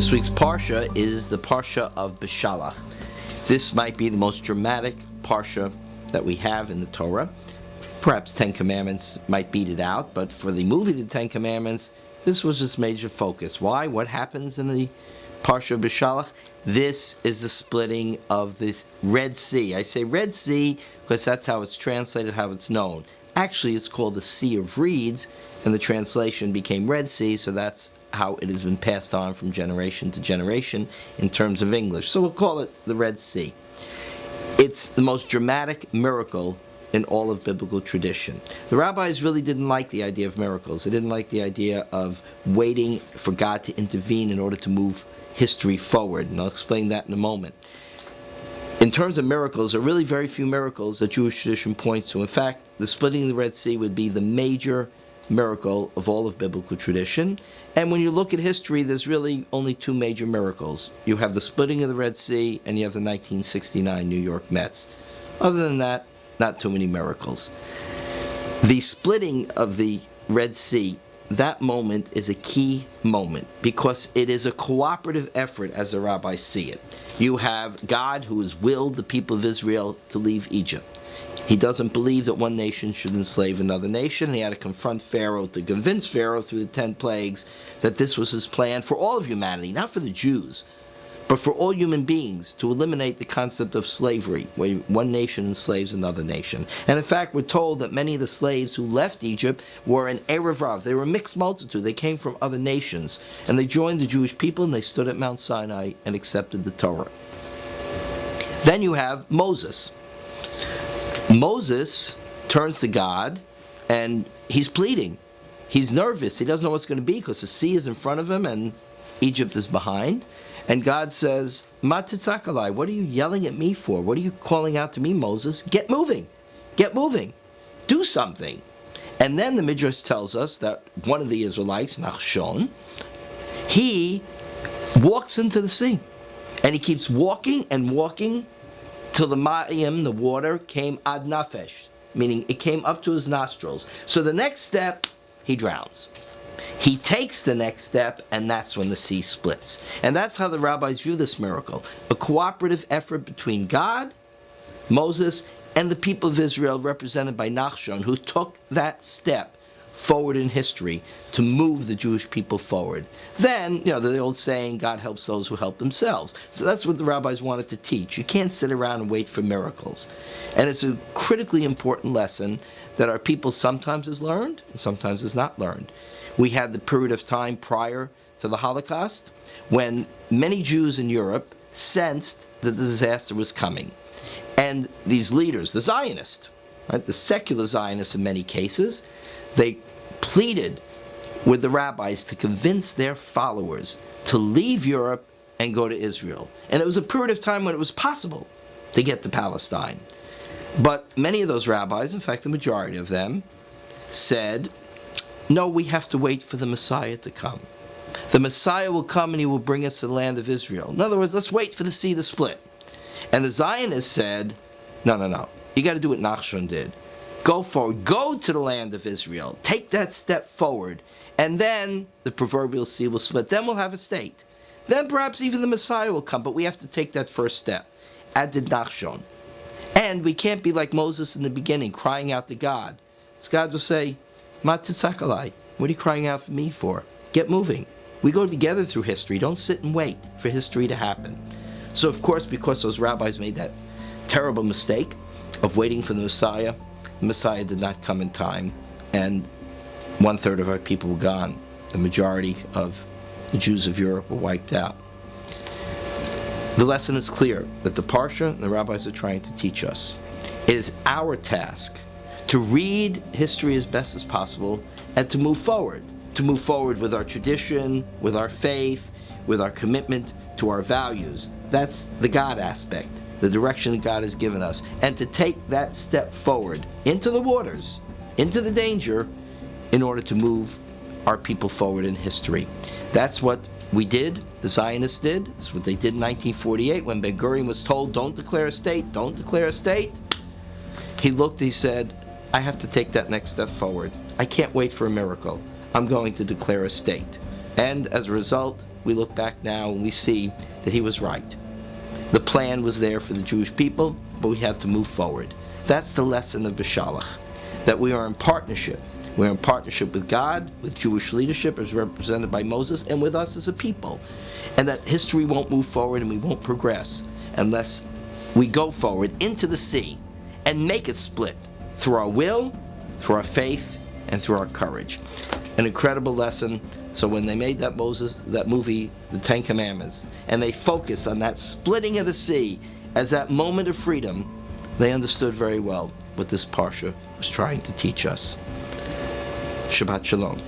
This week's Parsha is the Parsha of Beshalach. This might be the most dramatic Parsha that we have in the Torah. Perhaps Ten Commandments might beat it out, but for the movie The Ten Commandments, this was its major focus. Why? What happens in the Parsha of Beshalach? This is the splitting of the Red Sea. I say Red Sea because that's how it's translated, how it's known. Actually, it's called the Sea of Reeds, and the translation became Red Sea, so that's how it has been passed on from generation to generation in terms of English. So we'll call it the Red Sea. It's the most dramatic miracle in all of biblical tradition. The rabbis really didn't like the idea of miracles. They didn't like the idea of waiting for God to intervene in order to move history forward, and I'll explain that in a moment. In terms of miracles, there are really very few miracles that Jewish tradition points to. In fact, the splitting of the Red Sea would be the major miracle of all of biblical tradition. And when you look at history, there's really only two major miracles. You have the splitting of the Red Sea, and you have the 1969 New York Mets. Other than that, not too many miracles. The splitting of the Red Sea, that moment is a key moment because it is a cooperative effort as the rabbis see it. You have God who has willed the people of Israel to leave Egypt. He doesn't believe that one nation should enslave another nation. He had to confront Pharaoh to convince Pharaoh through the 10 plagues that this was his plan for all of humanity, not for the Jews, but for all human beings, to eliminate the concept of slavery, where one nation enslaves another nation. And in fact, we're told that many of the slaves who left Egypt were an Erev Rav. They were a mixed multitude. They came from other nations. And they joined the Jewish people, and they stood at Mount Sinai and accepted the Torah. Then you have Moses. Moses turns to God, and he's pleading. He's nervous. He doesn't know what's going to be because the sea is in front of him and Egypt is behind. And God says, Ma titzakalai, what are you yelling at me for? What are you calling out to me, Moses? Get moving. Get moving. Do something. And then the Midrash tells us that one of the Israelites, Nachshon, he walks into the sea. And he keeps walking and walking till the ma'im, the water, came ad nafesh, meaning it came up to his nostrils. So the next step, he drowns. He takes the next step, and that's when the sea splits. And that's how the rabbis view this miracle, a cooperative effort between God, Moses, and the people of Israel, represented by Nachshon, who took that step forward in history to move the Jewish people forward. Then, the old saying, God helps those who help themselves. So that's what the rabbis wanted to teach. You can't sit around and wait for miracles. And it's a critically important lesson that our people sometimes has learned and sometimes has not learned. We had the period of time prior to the Holocaust when many Jews in Europe sensed that the disaster was coming. And these leaders, the Zionists, right, the secular Zionists in many cases, they pleaded with the rabbis to convince their followers to leave Europe and go to Israel. And it was a period of time when it was possible to get to Palestine. But many of those rabbis, in fact the majority of them, said, no, we have to wait for the Messiah to come. The Messiah will come and he will bring us to the land of Israel. In other words, let's wait for the sea to split. And the Zionists said, no. You got to do what Nachshon did. Go forward. Go to the land of Israel. Take that step forward. And then the proverbial sea will split. Then we'll have a state. Then perhaps even the Messiah will come. But we have to take that first step. As did Nachshon. And we can't be like Moses in the beginning, crying out to God. So God will say, Ma titzakalai, what are you crying out for me for? Get moving. We go together through history. Don't sit and wait for history to happen. So of course, because those rabbis made that terrible mistake of waiting for the Messiah did not come in time, and 1/3 of our people were gone. The majority of the Jews of Europe were wiped out. The lesson is clear that the Parsha and the rabbis are trying to teach us. It is our task to read history as best as possible and to move forward with our tradition, with our faith, with our commitment to our values. That's the God aspect, the direction that God has given us, and to take that step forward into the waters, into the danger, in order to move our people forward in history. That's what we did, the Zionists did. That's what they did in 1948 when Ben-Gurion was told, don't declare a state, don't declare a state. He looked, he said, I have to take that next step forward. I can't wait for a miracle. I'm going to declare a state. And as a result, we look back now and we see that he was right. The plan was there for the Jewish people, but we had to move forward. That's the lesson of Beshalach, that we are in partnership. We're in partnership with God, with Jewish leadership as represented by Moses, and with us as a people. And that history won't move forward and we won't progress unless we go forward into the sea and make it split through our will, through our faith, and through our courage. An incredible lesson. So when they made that movie, The Ten Commandments, and they focused on that splitting of the sea as that moment of freedom, they understood very well what this Parsha was trying to teach us. Shabbat Shalom.